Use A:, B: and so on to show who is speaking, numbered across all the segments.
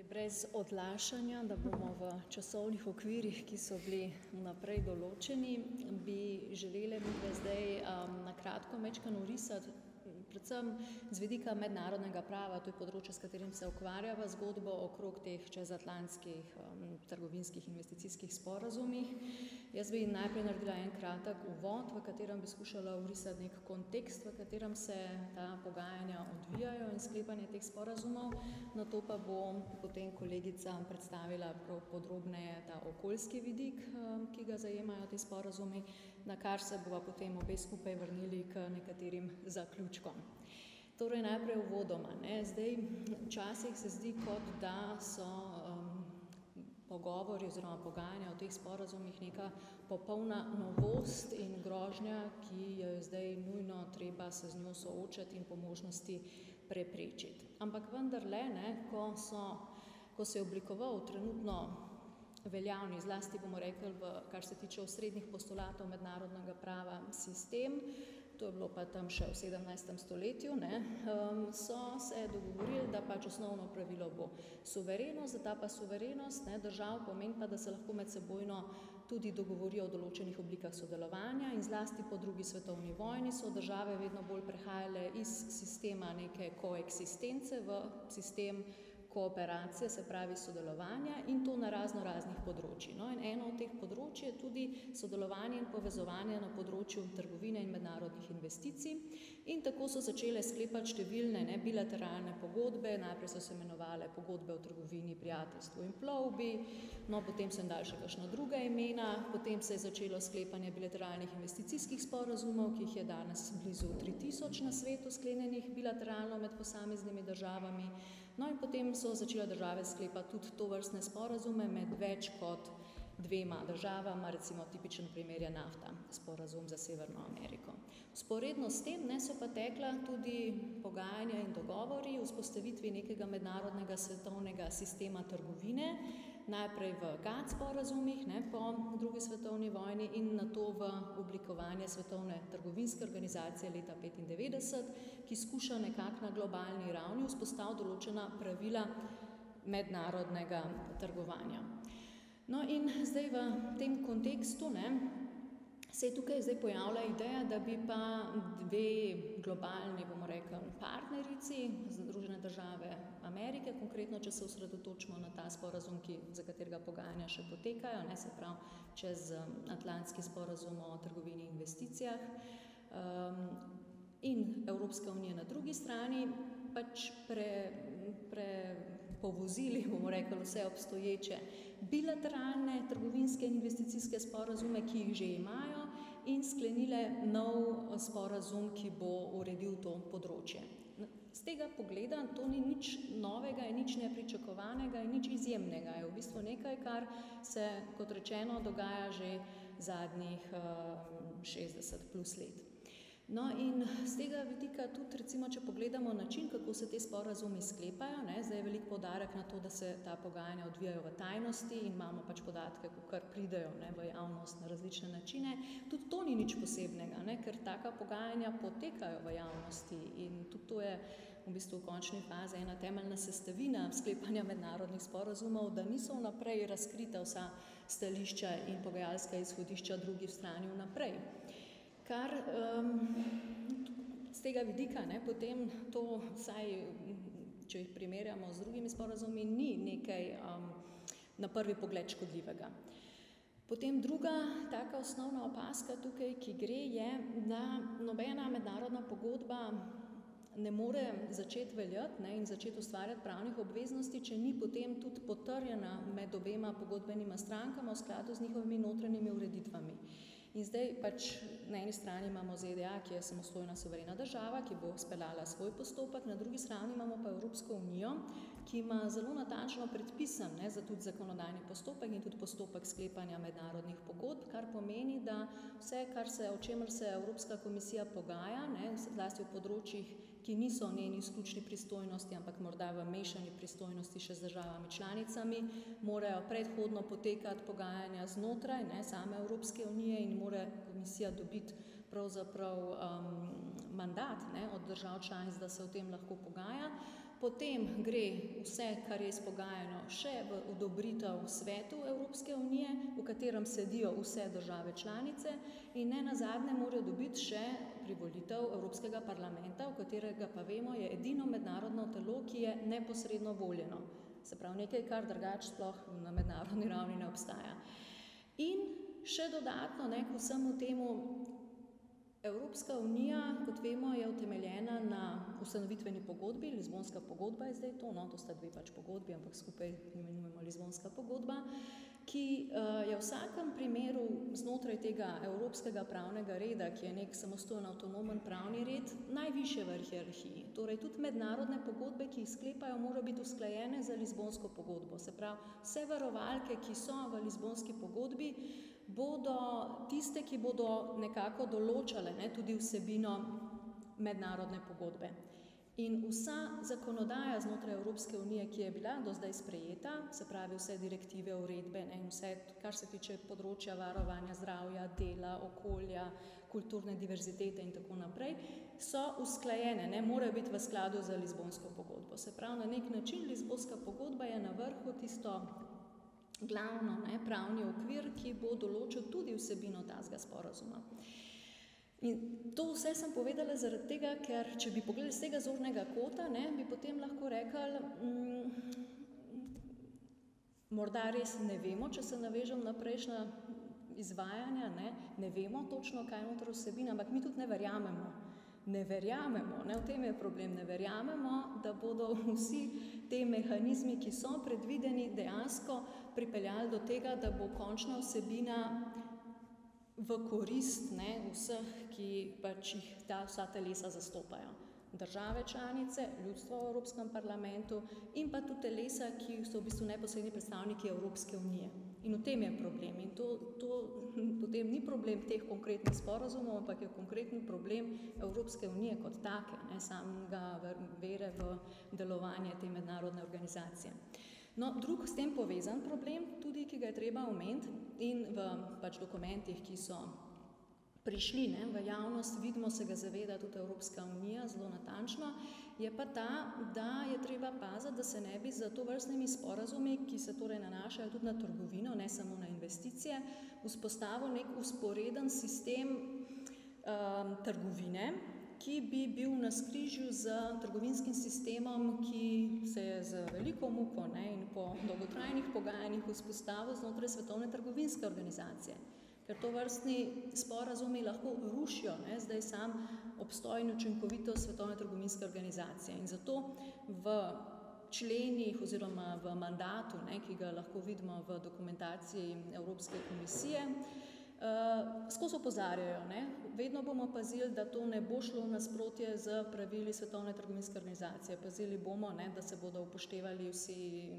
A: Brez odlašanja, da bomo v časovnih okvirih, ki so bili vnaprej določeni, bi želeli midve zdaj na kratko majčkeno orisati, predvsem z vidika mednarodnega prava, to je področje, s katerim se ukvarjava, zgodbo okrog teh čezatlantskih trgovinskih investicijskih sporazumih. Jaz bi najprej naredila en kratek uvod, v katerem bi skušala orisati nek kontekst, v katerem se ta pogajanja odvijajo in sklepanje teh sporazumov. Nato pa bo potem kolegica predstavila podrobneje ta okoljski vidik, ki ga zajemajo ti sporazumi, na kar se bova potem obe skupaj vrnili k nekaterim zaključkom. Torej najprej uvodoma. Zdaj, včasih se zdi, kot da so pogovori oziroma pogajanja o teh sporazumih neka popolna novost in grožnja, ki jo je zdaj nujno treba se z njo soočati in po možnosti preprečiti. Ampak vendarle, ko se je oblikoval trenutno veljavni, zlasti bomo rekli, kar se tiče osrednjih postulatov mednarodnega prava, sistem, to je bilo pa tam še v 17. stoletju, so se dogovorili, da pač osnovno pravilo bo suverenost, da ta pa suverenost držav pomeni pa, da se lahko medsebojno tudi dogovorijo o določenih oblikah sodelovanja in zlasti po drugi svetovni vojni so države vedno bolj prehajale iz sistema neke koeksistence v sistem kooperacije, se pravi sodelovanja, in to na raznih področjih. In eno od teh področij je tudi sodelovanje in povezovanje na področju trgovine in mednarodnih investicij. In tako so začele sklepati številne bilateralne pogodbe, najprej so se imenovale pogodbe o trgovini, prijateljstvu in plovbi, potem so jim dali še kakšna druga imena, potem se je začelo sklepanje bilateralnih investicijskih sporazumov, ki jih je danes blizu 3000 na svetu sklenjenih bilateralno med posameznimi državami. In potem so začele države sklepati tudi tovrstne sporazume med več kot dvema državama, recimo tipičen primer je NAFTA, sporazum za Severno Ameriko. Vzporedno s tem so pa tekla tudi pogajanja in dogovori o vzpostavitvi nekega mednarodnega svetovnega sistema trgovine, najprej v GATT sporazumih po drugi svetovni vojni in nato v oblikovanje Svetovne trgovinske organizacije leta 1995, ki skuša nekako na globalni ravni vzpostaviti določena pravila mednarodnega trgovanja. In zdaj v tem kontekstu se je tukaj zdaj pojavila ideja, da bi pa dve globalni, bomo rekli, partnerici, Združene države Amerike, konkretno, če se osredotočimo na ta sporazum, za katerega pogajanja še potekajo, se pravi čezatlantski sporazum o trgovini in investicijah, in Evropska unija na drugi strani, pač povozili, bomo rekli, vse obstoječe bilateralne trgovinske in investicijske sporazume, ki jih že imajo, in sklenile nov sporazum, ki bo uredil to področje. Z tega pogleda to ni nič novega in nič nepričakovanega in nič izjemnega. Je v bistvu nekaj, kar se, kot rečeno, dogaja že zadnjih 60 plus let. In z tega vidika tudi, recimo, če pogledamo način, kako se te sporazumi sklepajo, zdaj je velik poudarek na to, da se ta pogajanja odvijajo v tajnosti in imamo pač podatke, kar pridejo v javnost na različne načine. Tudi to ni nič posebnega, ker taka pogajanja potekajo v javnosti in tudi to je v bistvu v končni fazi ena temeljna sestavina sklepanja mednarodnih sporazumov, da niso vnaprej razkrita vsa stališča in pogajalska izhodišča drugi strani vnaprej. Kar z tega vidika potem to, vsaj če jih primerjamo z drugimi sporazumi, ni nekaj na prvi pogled škodljivega. Potem druga taka osnovna opazka tukaj, ki gre, je, da nobena mednarodna pogodba ne more začeti veljati in začeti ustvarjati pravnih obveznosti, če ni potem tudi potrjena med obema pogodbenima strankama v skladu z njihovimi notranjimi ureditvami. In zdaj pač na eni strani imamo ZDA, ki je samostojna suverena država, ki bo speljala svoj postopek, na drugi strani imamo pa Evropsko unijo, ki ima zelo natančno predpisan tudi zakonodajni postopek in tudi postopek sklepanja mednarodnih pogodb, kar pomeni, da vse, o čemer se Evropska komisija pogaja, zlasti v področjih, ki niso njeni izključni pristojnosti, ampak morda v mešani pristojnosti še z državami članicami, morajo predhodno potekati pogajanja znotraj same Evropske unije in mora komisija dobiti pravzaprav mandat od držav članic, da se o tem lahko pogaja. Potem gre vse, kar je izpogajano, še v odobritev Svetu Evropske unije, v katerem sedijo vse države članice in ne nazadnje morajo dobiti še privolitev Evropskega parlamenta, v katerega pa vemo je edino mednarodno telo, ki je neposredno voljeno. Se pravi nekaj, kar drugače sploh na mednarodni ravni ne obstaja. In še dodatno, k vsemu temu, Evropska unija, kot vemo, je utemeljena na ustanovitveni pogodbi, Lizbonska pogodba je zdaj to, to sta dve pač pogodbi, ampak skupaj imenujemo Lizbonska pogodba, ki je v vsakem primeru znotraj tega evropskega pravnega reda, ki je nek samostojen avtonomen pravni red, najvišje v hierarhiji. Torej tudi mednarodne pogodbe, ki jih sklepajo, morajo biti usklajene za Lizbonsko pogodbo. Se pravi, vse varovalke, ki so v Lizbonski pogodbi, bodo tiste, ki bodo nekako določale tudi vsebino mednarodne pogodbe. In vsa zakonodaja znotraj Evropske unije, ki je bila do zdaj sprejeta, se pravi vse direktive, uredbe in vse, kar se tiče področja varovanja zdravja, dela, okolja, kulturne diverzitete in tako naprej, so usklajene, morajo biti v skladu z Lizbonsko pogodbo. Se pravi, na nek način Lizbonska pogodba je na vrhu tisto glavno pravni okvir, ki bo določil tudi vsebino tazga sporazuma. In to vse sem povedala zaradi tega, ker če bi pogledali z tega zornega kota, bi potem lahko rekli, morda res ne vemo, če se navežem na prejšnja izvajanja, ne vemo točno, kaj je noter vsebina, ampak mi tudi ne verjamemo. Ne verjamemo, v tem je problem, ne verjamemo, da bodo vsi te mehanizmi, ki so predvideni, dejansko pripeljali do tega, da bo končna vsebina v korist vseh, ki pač jih vsa telesa zastopajo. Države članice, ljudstvo v Evropskem parlamentu in pa tudi telesa, ki so v bistvu neposredni predstavniki Evropske unije. In v tem je problem. In to potem ni problem teh konkretnih sporazumov, ampak je konkretni problem Evropske unije kot take, samega vere v delovanje te mednarodne organizacije. No, drug s tem povezan problem, tudi ki ga je treba omeniti in v pač dokumentih, ki so prišli v javnost, vidimo, se ga zaveda tudi Evropska unija zelo natančno, je pa ta, da je treba paziti, da se ne bi za tovrstnimi sporazumi, ki se torej nanašajo tudi na trgovino, ne samo na investicije, vzpostavil nek vzporeden sistem trgovine, ki bi bil v navzkrižju z trgovinskim sistemom, ki se je z veliko muko in po dolgotrajnih pogajanjih vzpostavil znotraj Svetovne trgovinske organizacije. Ker tovrstni sporazumi lahko rušijo zdaj sam obstoj in učinkovitost Svetovne trgovinske organizacije. In zato v členih oziroma v mandatu, ki ga lahko vidimo v dokumentaciji Evropske komisije, skozi opozarjajo, vedno bomo pazili, da to ne bo šlo v nasprotje z pravili Svetovne trgovinske organizacije. Pazili bomo, da se bodo upoštevali vsi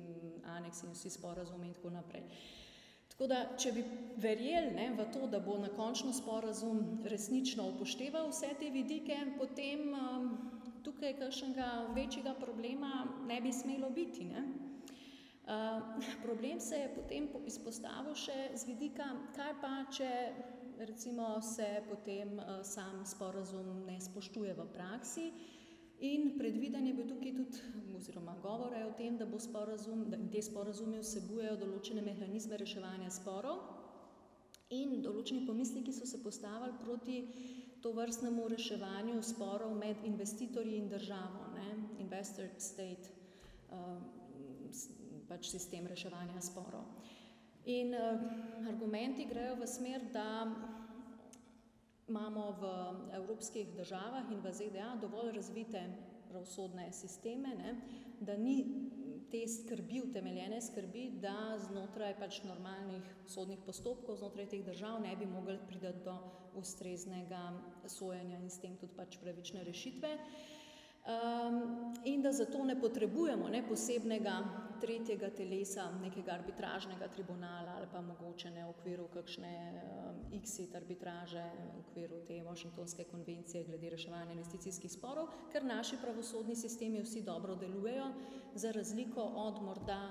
A: aneksi in vsi sporazumi in tako naprej. Tako da, če bi verjeli v to, da bo na končno sporazum resnično upošteval vse te vidike, potem tukaj kakšnega večjega problema ne bi smelo biti. Problem se je potem izpostavil še z vidika, kaj pa, če recimo se potem sam sporazum ne spoštuje v praksi. In predviden je bil tukaj tudi, oziroma govora je o tem, da bo sporazum, da te sporazumi vsebujejo določene mehanizme reševanja sporov in določeni pomisleki so se postavili proti tovrstnemu reševanju sporov med investitorji in državo, investor state, pač sistem reševanja sporov. In argumenti grejo v smer, da imamo v evropskih državah in v ZDA dovolj razvite pravosodne sisteme, da ni te skrbi, utemeljene skrbi, da znotraj pač normalnih sodnih postopkov znotraj teh držav ne bi mogli priti do ustreznega sojenja in s tem tudi pač pravične rešitve. In da zato ne potrebujemo posebnega tretjega telesa, nekega arbitražnega tribunala ali pa mogoče v okviru kakšne exit arbitraže v okviru te Washingtonske konvencije glede reševanja investicijskih sporov, ker naši pravosodni sistemi vsi dobro delujejo, za razliko od morda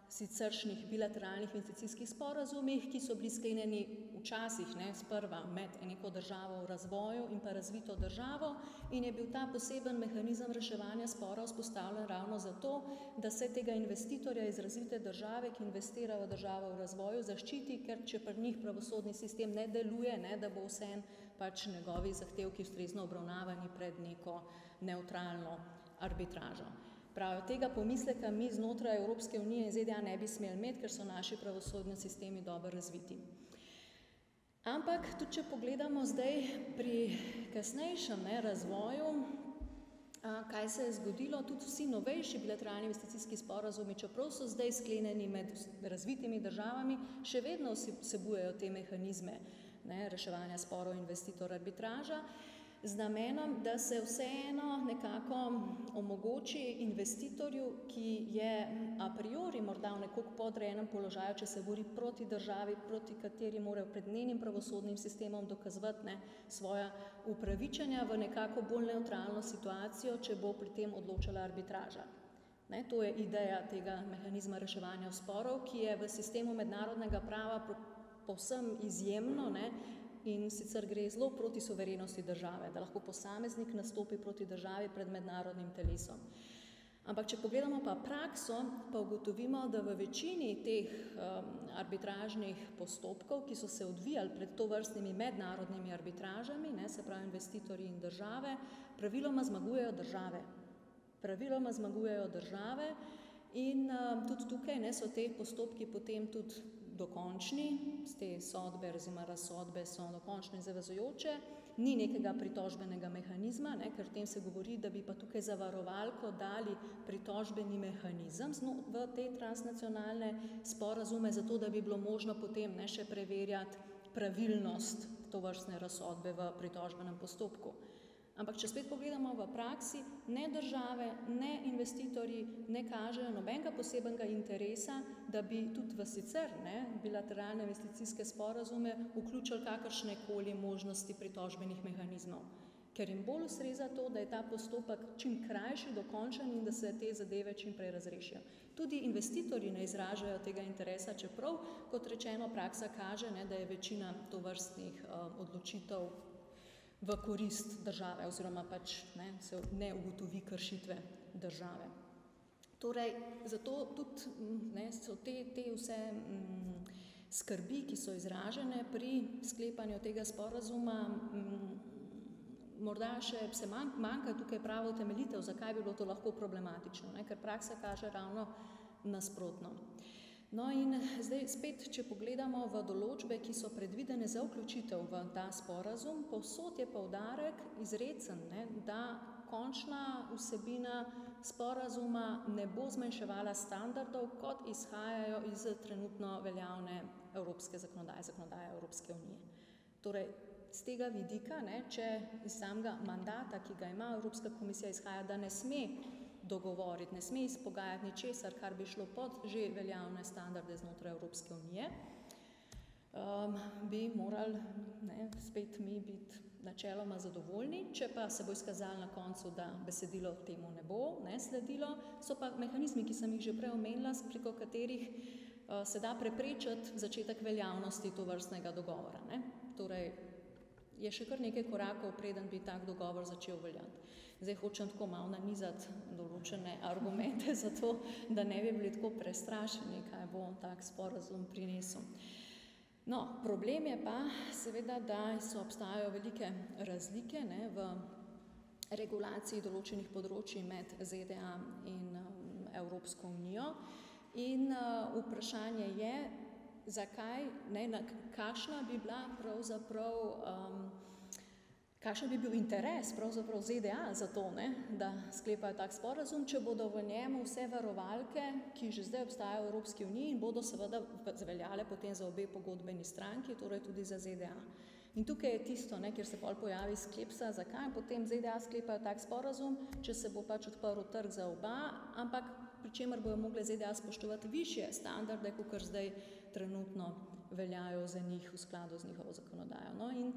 A: siceršnjih bilateralnih investicijskih sporazumih, ki so bili sklenjeni včasih sprva med neko državo v razvoju in pa razvito državo in je bil ta poseben mehanizem reševanja spora vzpostavljen ravno zato, da se tega investitorja iz razvite države, ki investira v državo v razvoju, zaščiti, ker če pri njih pravosodni sistem ne deluje, da bo vseeno pač njegovi zahtevki ustrezno obravnavani pred neko nevtralno arbitražo. Pravijo, tega pomisleka mi znotraj Evropske unije in ZDA ne bi smeli imeti, ker so naši pravosodni sistemi dobro razviti. Ampak tudi če pogledamo zdaj pri kasnejšem razvoju, kaj se je zgodilo, tudi vsi novejši bilateralni investicijski sporazumi, čeprav so zdaj sklenjeni med razvitimi državami, še vedno vsebujejo te mehanizme reševanja sporov investitor arbitraža, z namenom, da se vseeno nekako omogoči investitorju, ki je a priori morda v nekoliko podrejenem položaju, če se bori proti državi, proti kateri morajo pred njenim pravosodnim sistemom dokazovati svoja upravičenja, v nekako bolj nevtralno situacijo, če bo pri tem odločala arbitraža. To je ideja tega mehanizma reševanja sporov, ki je v sistemu mednarodnega prava povsem izjemno, in sicer gre zelo proti suverenosti države, da lahko posameznik nastopi proti državi pred mednarodnim telesom. Ampak če pogledamo pa prakso, pa ugotovimo, da v večini teh arbitražnih postopkov, ki so se odvijali pred tovrstnimi mednarodnimi arbitražami, se pravi investitorji in države, praviloma zmagujejo države. Praviloma zmagujejo države in tudi tukaj so te postopki potem tudi dokončni, te sodbe oziroma razsodbe so dokončne in zavezujoče, ni nekega pritožbenega mehanizma, ker v tem se govori, da bi pa tukaj za varovalko dali pritožbeni mehanizem v te transnacionalne sporazume, zato da bi bilo možno potem še preverjati pravilnost tovrstne razsodbe v pritožbenem postopku. Ampak če spet pogledamo v praksi, ne države, ne investitorji ne kažejo nobenega posebnega interesa, da bi tudi v sicer bilateralne investicijske sporazume vključili kakršnekoli možnosti pritožbenih mehanizmov. Ker jim bolj ustreza to, da je ta postopek čim krajši, dokončen in da se te zadeve čim prej razrešijo. Tudi investitorji ne izražajo tega interesa, čeprav, kot rečeno, praksa kaže, da je večina tovrstnih odločitev v korist države oziroma pač se ne ugotovi kršitve države. Torej, zato tudi so te vse skrbi, ki so izražene pri sklepanju tega sporazuma, morda še se manjka tukaj prava utemeljitev, zakaj bi bilo to lahko problematično, ker praksa kaže ravno nasprotno. No in zdaj spet, če pogledamo v določbe, ki so predvidene za vključitev v ta sporazum, povsod je poudarek izrecen, da končna vsebina sporazuma ne bo zmanjševala standardov, kot izhajajo iz trenutno veljavne evropske zakonodaje Evropske unije. Torej, z tega vidika, če iz samega mandata, ki ga ima Evropska komisija, izhaja, da ne sme dogovoriti, ne sme izpogajati ničesar, kar bi šlo pod že veljavne standarde znotraj Evropske unije, bi morali spet mi biti načeloma zadovoljni. Če pa se bo izkazalo na koncu, da besedilo temu ne bo sledilo, so pa mehanizmi, ki sem jih že prej omenila, preko katerih se da preprečiti začetek veljavnosti tovrstnega dogovora. Torej, je še kar nekaj korakov, preden bi tak dogovor začel veljati. Zdaj hočem tako malo nanizati določene argumente za to, da ne bi bili tako prestrašeni, kaj bo tak sporazum prinesel. No, problem je pa seveda, da obstajajo velike razlike v regulaciji določenih področij med ZDA in Evropsko unijo in vprašanje je, zakaj, kakšna bi bila pravzaprav, kakšen bi bil interes pravzaprav ZDA za to, da sklepajo tak sporazum, če bodo v njemu vse varovalke, ki že zdaj obstajajo v Evropski uniji in bodo seveda veljale potem za obe pogodbeni stranki, torej tudi za ZDA. In tukaj je tisto, kjer se potem pojavi skepsa, zakaj potem ZDA sklepajo tak sporazum, če se bo pač odprl trg za oba, ampak pri čemer bojo mogle ZDA spoštovati višje standarde, kakor zdaj trenutno veljajo za njih v skladu z njihovo zakonodajo. No, in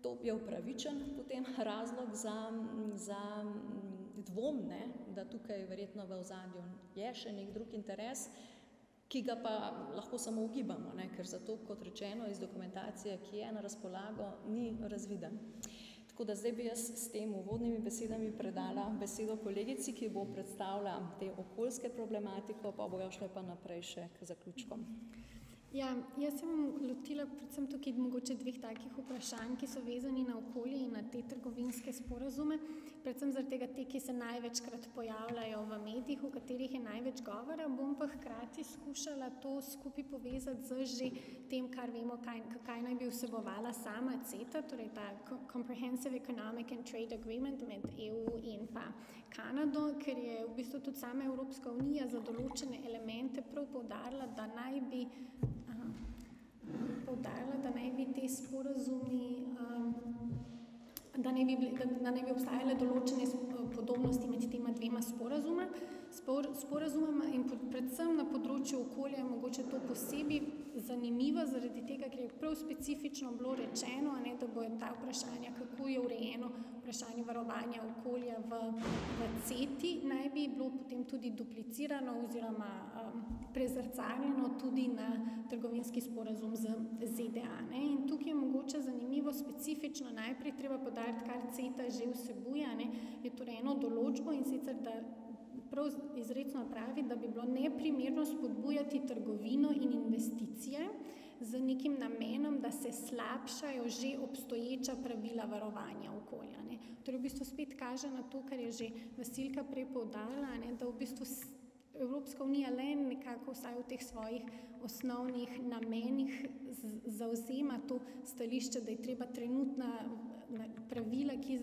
A: to je upravičen potem razlog za dvom, da tukaj verjetno v ozadju je še nek drug interes. ki ga pa lahko samo ugibamo, ne? Ker zato, kot rečeno, iz dokumentacije, ki je na razpolago, ni razviden. Tako da zdaj bi jaz s tem uvodnimi besedami predala besedo kolegici, ki bo predstavila te okoljske problematiko, pa bojo šle pa naprej še k zaključkom.
B: Ja, jaz se bom lotila predvsem tukaj mogoče dveh takih vprašanj, ki so vezani na okolje in na te trgovinske sporazume, predvsem zaradi tega te, ki se največkrat pojavljajo v medijih, o katerih je največ govora, bom pa hkrati skušala to skupaj povezati z že tem, kar vemo, kaj naj bi vsebovala sama CETA, torej ta Comprehensive Economic and Trade Agreement med EU in pa Kanado, ker je v bistvu tudi sama Evropska unija za določene elemente prav poudarila, da naj bi te sporazumi, da naj bi obstajale določene podobnosti med tema dvema sporazumama in predvsem na področju okolja je mogoče to posebej zanimivo, zaradi tega, ker je prav specifično bilo rečeno, da bojo ta vprašanja, kako je urejeno vprašanje varovanja okolja v CETI, naj bi bilo potem tudi duplicirano oziroma prezrcavljeno tudi na trgovinski sporazum z ZDA. In tukaj je mogoče zanimivo specifično, najprej treba podariti, kar CETA že vsebuje, je torej eno določbo in sicer, da prav izrecno pravi, da bi bilo neprimerno spodbujati trgovino in investicije z nekim namenom, da se slabšajo že obstoječa pravila varovanja okolja. Torej v bistvu spet kaže na to, kar je že Vasilka prej poudarila, da v bistvu Evropska unija le nekako vsaj v teh svojih osnovnih namenih zavzema to stališče, da je treba trenutna pravila, ki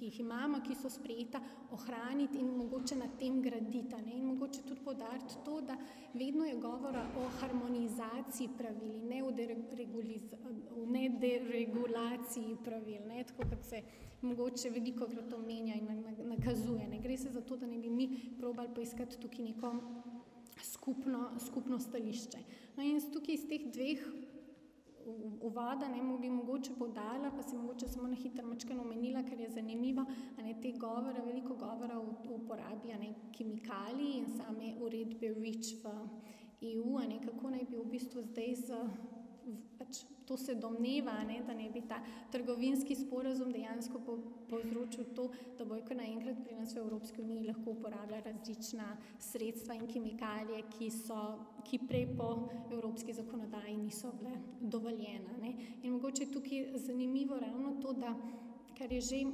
B: jih imamo, ki so sprejeta, ohraniti in mogoče na tem graditi. In mogoče tudi poudariti to, da vedno je govora o harmonizaciji pravil, ne o deregulaciji pravil, tako kot se mogoče velikokrat omenja in nakazuje. Ne gre se za to, da ne bi mi probali poiskati tukaj neko skupno stališče. In tukaj iz teh dveh uvoda bi mogoče poudarila, pa se mogoče samo na hitro majčkeno omenila, ker je zanimivo, veliko govora o uporabi kemikalij in same uredbe REACH v EU, kako naj bi v bistvu zdaj to se domneva, da ne bi ta trgovinski sporazum dejansko povzročil to, da bojo kar naenkrat pri nas v Evropski uniji lahko uporabljali različna sredstva in kemikalije, ki prej po evropski zakonodaji niso bile dovoljena. In mogoče je tukaj zanimivo ravno to, da kar je že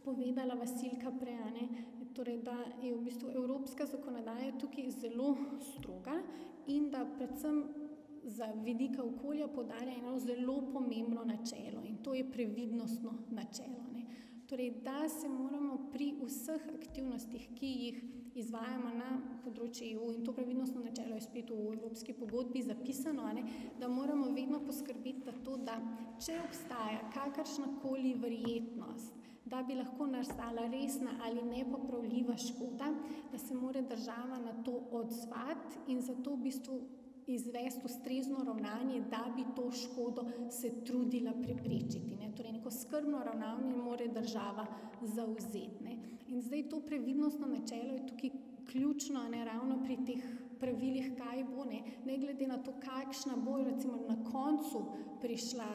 B: povedala Vasilka prej, torej da je v bistvu evropska zakonodaja tukaj zelo stroga in da predvsem za vidika okolja poudarja eno zelo pomembno načelo in to je previdnostno načelo. Torej, da se moramo pri vseh aktivnostih, ki jih izvajamo na področju EU, in to previdnostno načelo je spet v Evropski pogodbi zapisano, da moramo vedno poskrbeti za to, da če obstaja kakršnakoli verjetnost, da bi lahko nastala resna ali nepopravljiva škoda, da se mora država na to odzvati in zato v bistvu izvesti ustrezno ravnanje, da bi to škodo se trudila preprečiti. Torej, neko skrbno ravnanje mora država zavzeti. In zdaj to previdnostno načelo je tukaj ključno, ravno pri teh pravilih, kaj bo, ne glede na to, kakšna bo recimo na koncu prišla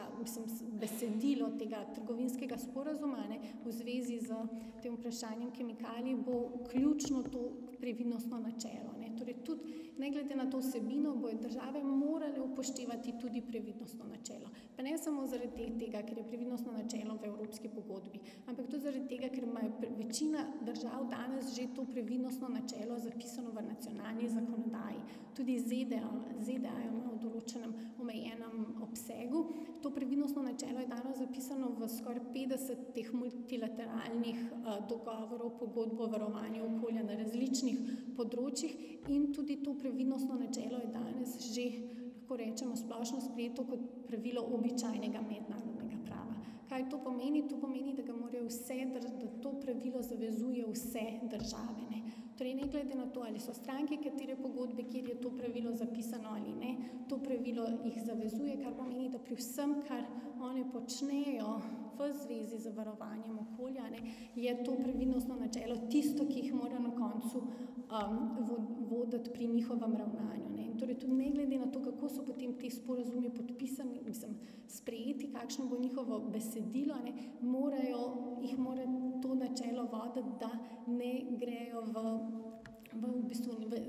B: besedilo tega trgovinskega sporazuma, v zvezi z tem vprašanjem kemikalij, bo ključno to previdnostno načelo. Torej, tudi ne glede na to vsebino, bojo države morale upoštevati tudi previdnostno načelo. Pa ne samo zaradi tega, ker je previdnostno načelo v Evropski pogodbi, ampak tudi zaradi tega, ker ima večina držav danes že to previdnostno načelo zapisano v nacionalni zakonodaji. Tudi ZDA ima v določenem omejenem obsegu. To previdnostno načelo je danes zapisano v skoraj 50 teh multilateralnih dogovorov, pogodb o varovanju okolja na različnih področjih in tudi to previdnostno načelo je danes že, lahko rečemo, splošno sprejeto kot pravilo običajnega mednarodnega prava. Kaj to pomeni? To pomeni, da ga morajo da to pravilo zavezuje vse države. Torej, ne glede na to, ali so stranke katere pogodbe, kjer je to pravilo zapisano ali ne, to pravilo jih zavezuje, kar pomeni, da pri vsem, kar one počnejo v zvezi z varovanjem okolja, ne, je to previdnostno načelo tisto, ki jih mora na koncu voditi pri njihovem ravnanju. Ne. In torej, tudi ne glede na to, kako so potem ti sporazumi podpisani, sprejeti, kakšno bo njihovo besedilo, ne, jih mora to načelo voditi, da ne grejo v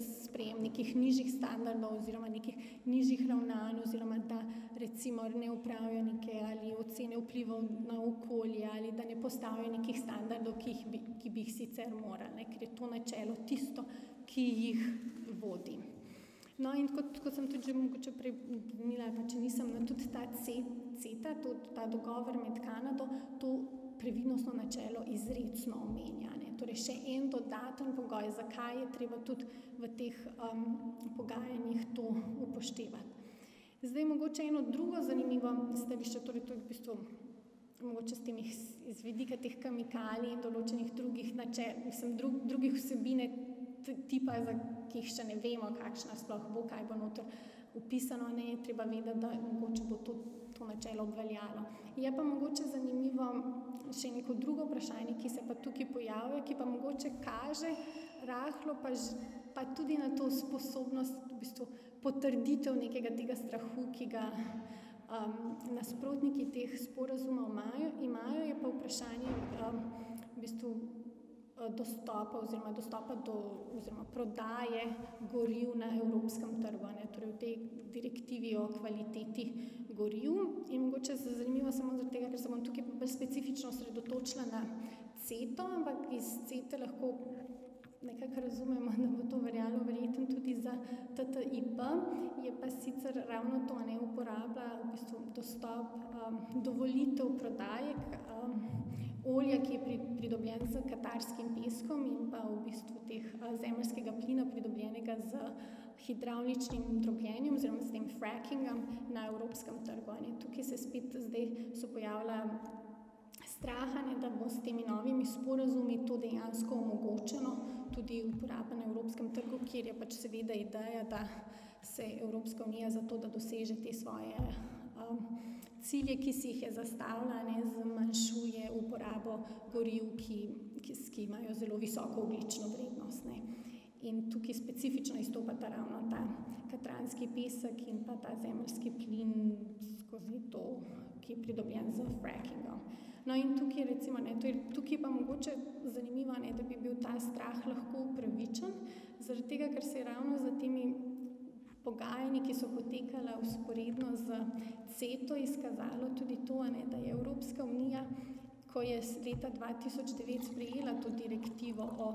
B: sprejem nekih nižjih standardov oziroma nekih nižjih ravnanj oziroma da recimo ne upravijo neke ali ocene vplivov na okolje ali da ne postavijo nekih standardov, ki bi jih sicer morali, ne, ker je to načelo tisto, ki jih vodi. No in kot sem tudi že mogoče prej omenila, pa če nisem, tudi ta CETA, ta dogovor med Kanado, to previdnostno načelo izrecno omenja. Torej še en dodaten pogoj, zakaj je treba tudi v teh pogajanjih to upoštevati. Zdaj mogoče eno drugo zanimivo stališče, torej to je v bistvu mogoče iz vidika teh kemikalij in določenih drugih načel, drugih vsebine tipa, ki jih še ne vemo, kakšna sploh bo, kaj bo noter upisano, ne je treba vedeti, da mogoče bo to načelo obveljalo. Je pa mogoče zanimivo še neko drugo vprašanje, ki se pa tukaj pojavlja, ki pa mogoče kaže rahlo pa tudi na to sposobnost, v bistvu potrditev nekega tega strahu, ki ga nasprotniki teh sporazumov imajo, je pa vprašanje v bistvu dostopa oziroma prodaje goriv na evropskem trgu, ne, torej v tej direktivi o kvaliteti goriv. In mogoče se zanimivo samo zaradi tega, ker se bom tukaj bolj specifično osredotočila na CETO, ampak iz CETE lahko nekako razumemo, da bo to veljalo verjetno tudi za TTIP, je pa sicer ravno to, ne, uporablja v bistvu dostop, dovolitev prodaje olja, ki je pridobljen z katarskim peskom in pa v bistvu zemeljskega plina pridobljenega z hidravličnim drobljenjem oziroma s tem frackingom na evropskem trgu. Tukaj se spet zdaj so pojavila straha, da bo s temi novimi sporazumi to dejansko omogočeno, tudi uporaba na evropskem trgu, kjer je pač seveda ideja, da se Evropska unija za to, da doseže te svoje cilje, ki si jih je zastavila, ne, zmanjšuje uporabo goriv, ki imajo zelo visoko ogljično vrednost. Ne. In tukaj specifično izstopata ravno ta katranski pesek in pa ta zemeljski plin skozi to, ki je pridobljen z frackingom. No in tukaj recimo, ne, tukaj pa mogoče zanimivo, ne, da bi bil ta strah lahko upravičen, zaradi tega, ker se je ravno za temi pogajanji, ki so potekala vzporedno z CETO, izkazalo tudi to, ne, da je Evropska unija, ko je leta 2009 sprejela to direktivo o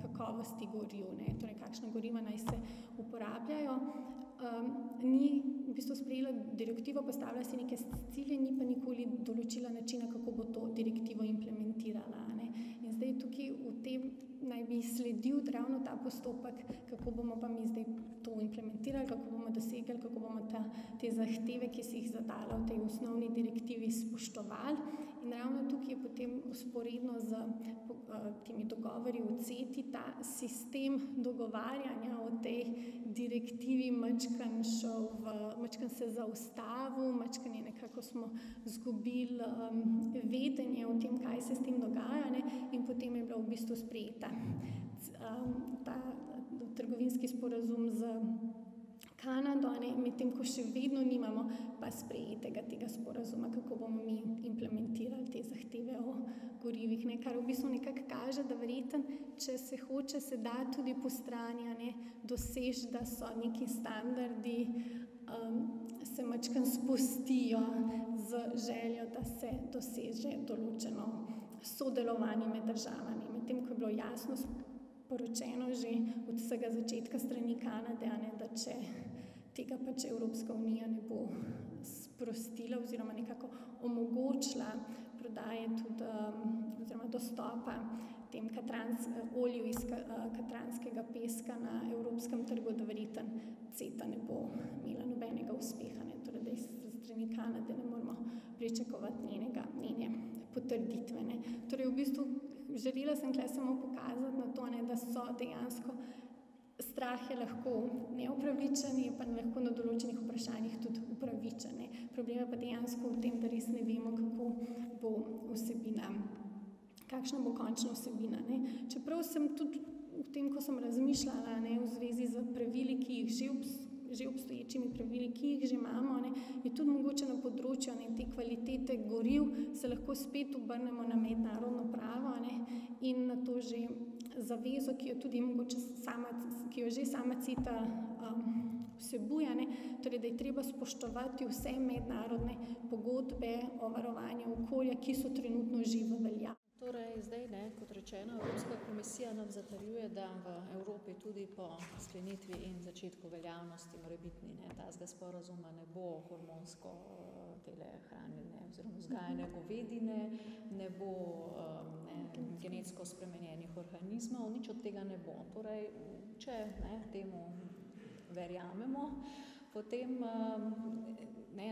B: kakovosti goriv, ne, torej kakšna goriva naj se uporabljajo, ni v bistvu sprejela direktivo, postavila si neke cilje, ni pa nikoli določila načina, kako bo to direktivo implementirala. Ne. In zdaj tukaj v tem naj bi sledil ravno ta postopek, kako bomo pa mi zdaj to implementirali, kako bomo dosegli, kako bomo te zahteve, ki si jih zadala v tej osnovni direktivi, spoštovali. In ravno tukaj je potem vzporedno z temi dogovori v CETI ta sistem dogovarjanja o tej direktivi mačkan se zaustavil, mačkan je nekako smo izgubili vedenje o tem, kaj se s tem dogaja, ne, in potem je bila v bistvu sprejeta ta trgovinski sporazum z Kanado, medtem ko še vedno nimamo pa sprejetega tega sporazuma, kako bomo mi implementirali te zahteve o gorivih, ne, kar v bistvu nekako kaže, da verjetno, če se hoče, se da tudi po strani doseči, da so neki standardi se mačkan spustijo z željo, da se doseže določeno sodelovanje med državami. Medtem ko je bilo jasno sporočeno že od vsega začetka strani Kanade, da če tega pač Evropska unija ne bo sprostila oziroma nekako omogočila prodaje tudi oziroma dostopa tem olju iz katranskega peska na evropskem trgu, da verjetno CETA ne bo imela nobenega uspeha, ne, torej da iz strani Kanade ne moramo pričakovati njene potrditve. Ne. Torej v bistvu želela sem tukaj samo pokazati na to, ne, da so dejansko strah je lahko neupravičen, je pa lahko na določenih vprašanjih tudi upravičen. Problem je pa dejansko v tem, da res ne vemo, kako bo vsebina, kakšna bo končna vsebina. Ne. Čeprav sem tudi v tem, ko sem razmišljala, ne, v zvezi z pravili, ki jih že obstoječimi pravili, ki jih že imamo, ne, je tudi mogoče na področju, ne, te kvalitete goriv se lahko spet obrnemo na mednarodno pravo, ne, in na to že zavezo, ki jo tudi mogoče ki jo že sama CETA vsebuje, ne, torej, da je treba spoštovati vse mednarodne pogodbe o varovanju okolja, ki so trenutno že v veljavi.
A: Torej, zdaj, ne, kot rečeno, Evropska komisija nam zatrjuje, da v Evropi tudi po sklenitvi in začetku veljavnosti morebitni tazga sporazuma ne bo hormonsko hranjene oziroma vzgajane govedine, ne bo genetsko spremenjenih organizmov, nič od tega ne bo. Torej, če temu verjamemo, potem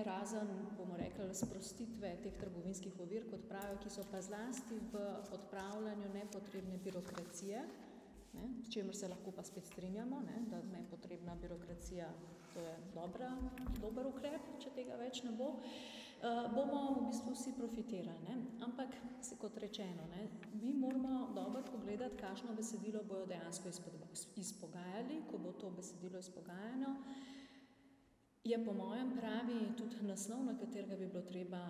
A: razen, bomo rekli, sprostitve teh trgovinskih ovir, kot pravijo, ki so pa zlasti v odpravljanju nepotrebne birokracije, s čimer se lahko pa spet strinjamo, da nepotrebna birokracija, to je dober ukrep, če tega več ne bo, bomo v bistvu vsi profitirali. Ampak, kot rečeno, mi moramo dobro pogledati, kakšno besedilo bojo dejansko izpogajali, ko bo to besedilo izpogajano. Je po mojem pravi tudi naslov, na katerega bi bilo treba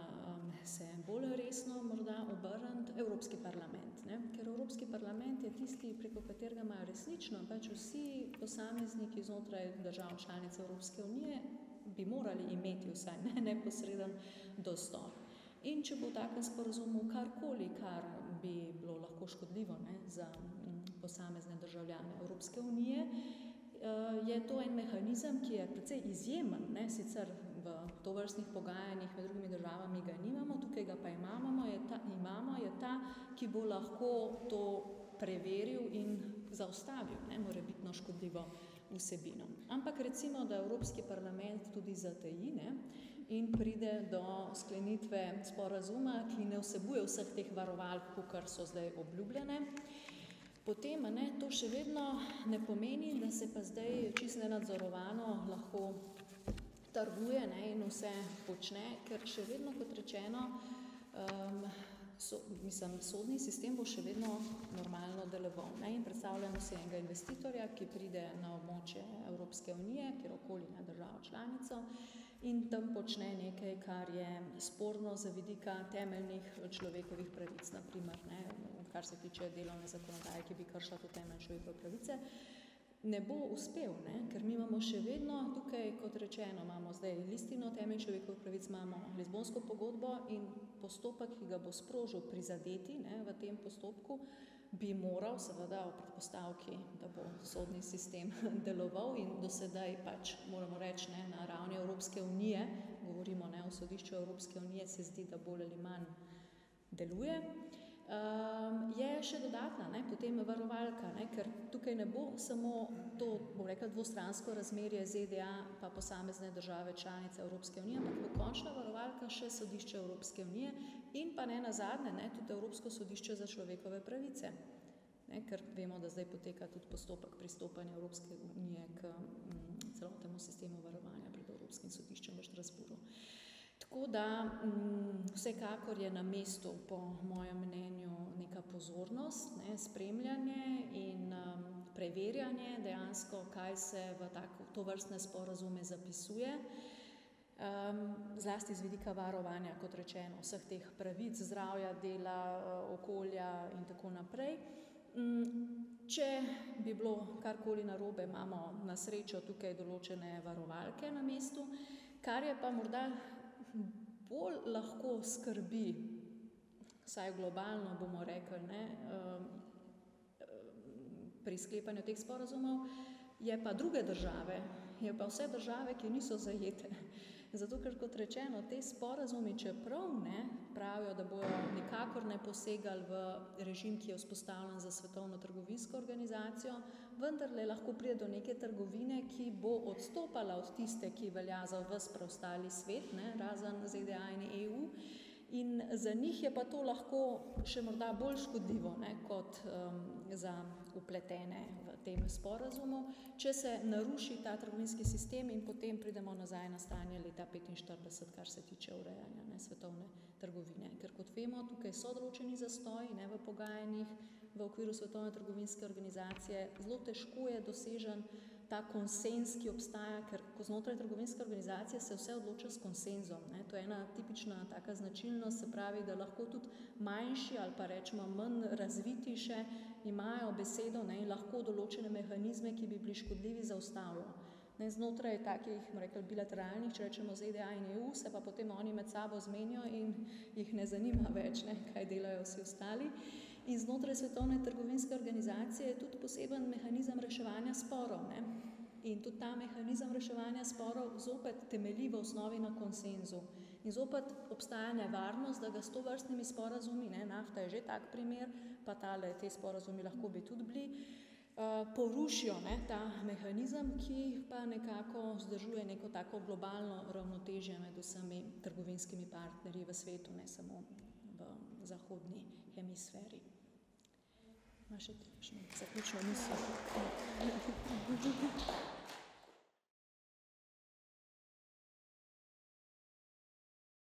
A: se bolj resno morda obrniti, Evropski parlament. Ker Evropski parlament je tisti, preko katerega imajo resnično vsi posamezniki znotraj držav članic Evropske unije bi morali imeti vsaj neposreden dostop. In če bo v takem sporazumu karkoli, kar bi bilo lahko škodljivo za posamezne državljane Evropske unije, je to en mehanizem, ki je precej izjemen, sicer v tovrstnih pogajanjih med drugimi državami ga nimamo, tukaj ga pa imamo, je ta, ki bo lahko to preveril in zaustavil, morebitno škodljivo vsebino. Ampak recimo, da Evropski parlament tudi zateji in pride do sklenitve sporazuma, ki ne vsebuje vseh teh varovalk, kar so zdaj obljubljene, potem to še vedno ne pomeni, da se pa zdaj čisto nenadzorovano lahko trguje in vse počne, ker še vedno, kot rečeno, sodni sistem bo še vedno normalno deloval. In predstavljamo si enega investitorja, ki pride na območje Evropske unije, kjerkoli državo članico, in tam počne nekaj, kar je sporno z vidika temeljnih človekovih pravic, na primer, kar se tiče delovne zakonodaje, ki bi kršila to temeljne človekove pravice, ne bo uspel, ker mi imamo še vedno tukaj, kot rečeno, imamo zdaj listino temeljnih človekovih pravic, imamo Lizbonsko pogodbo in postopek, ki ga bo sprožil prizadeti v tem postopku, bi moral seveda v predpostavki, da bo sodni sistem deloval in do sedaj moramo reči, na ravni Evropske unije, govorimo o sodišču Evropske unije, se zdi, da bolj ali manj deluje, je še dodatna, potem varovalka, ker tukaj ne bo samo to, bom rekla, dvostransko razmerje ZDA pa posamezne države članice Evropske unije, ampak bo končna varovalka še sodišče Evropske unije in pa ne nazadnje, tudi Evropsko sodišče za človekove pravice, ker vemo, da zdaj poteka tudi postopek pristopanja Evropske unije k celotnemu sistemu varovanja pred Evropskim sodiščem v Štrasburu. Tako da vsekakor je na mestu, po mojem mnenju, neka pozornost, spremljanje in preverjanje dejansko, kaj se v tovrstne sporazume zapisuje, zlasti z vidika varovanja, kot rečeno, vseh teh pravic, zdravja, dela, okolja in tako naprej. Če bi bilo karkoli narobe, imamo na srečo tukaj določene varovalke na mestu, kar je pa morda bolj lahko skrbi, vsaj globalno bomo rekli, pri sklepanju teh sporazumov, je pa druge države, je pa vse države, ki niso zajete. Zato, ker kot rečeno, te sporazumi, čeprav pravijo, da bojo nikakor ne posegali v režim, ki je vzpostavljen za Svetovno trgovinsko organizacijo, vendarle lahko pride do neke trgovine, ki bo odstopala od tiste, ki velja za ves preostali svet, razen ZDA in EU. In za njih je pa to lahko še morda bolj škodljivo, ne, kot za vpletene v tem sporazumu, če se naruši ta trgovinski sistem in potem pridemo nazaj na stanje leta 1945, kar se tiče urejanja, ne, svetovne trgovine. Ker kot vemo, tukaj so določeni zastoji, ne, v pogajanjih v okviru Svetovne trgovinske organizacije. Zelo težko je dosežen ta konsens, ki obstaja, ker ko znotraj trgovinske organizacije se vse odloča s konsenzom, ne. To je ena tipična taka značilnost, se pravi, da lahko tudi manjši ali pa rečemo manj razviti še imajo besedo, ne, in lahko določene mehanizme, ki bi bili škodljivi, zaustavijo. Ne, znotraj takih, rekli, bilateralnih, če rečemo ZDA in EU, se pa potem oni med sabo zmenijo in jih ne zanima več, ne, kaj delajo vsi ostali. In znotraj Svetovne trgovinske organizacije je tudi poseben mehanizem reševanja sporov, ne. In tudi ta mehanizem reševanja sporov zopet temelji v osnovi na konsenzu. In zopet obstaja nevarnost, da ga s tovrstnimi sporazumi, ne, NAFTA je že tak primer, pa te sporazumi lahko bi tudi bili, porušijo, ne, ta mehanizem, ki pa nekako vzdržuje neko tako globalno ravnotežje med vsemi trgovinskimi partnerji v svetu, ne samo v zahodni hemisferi. Ima še zaključno misel?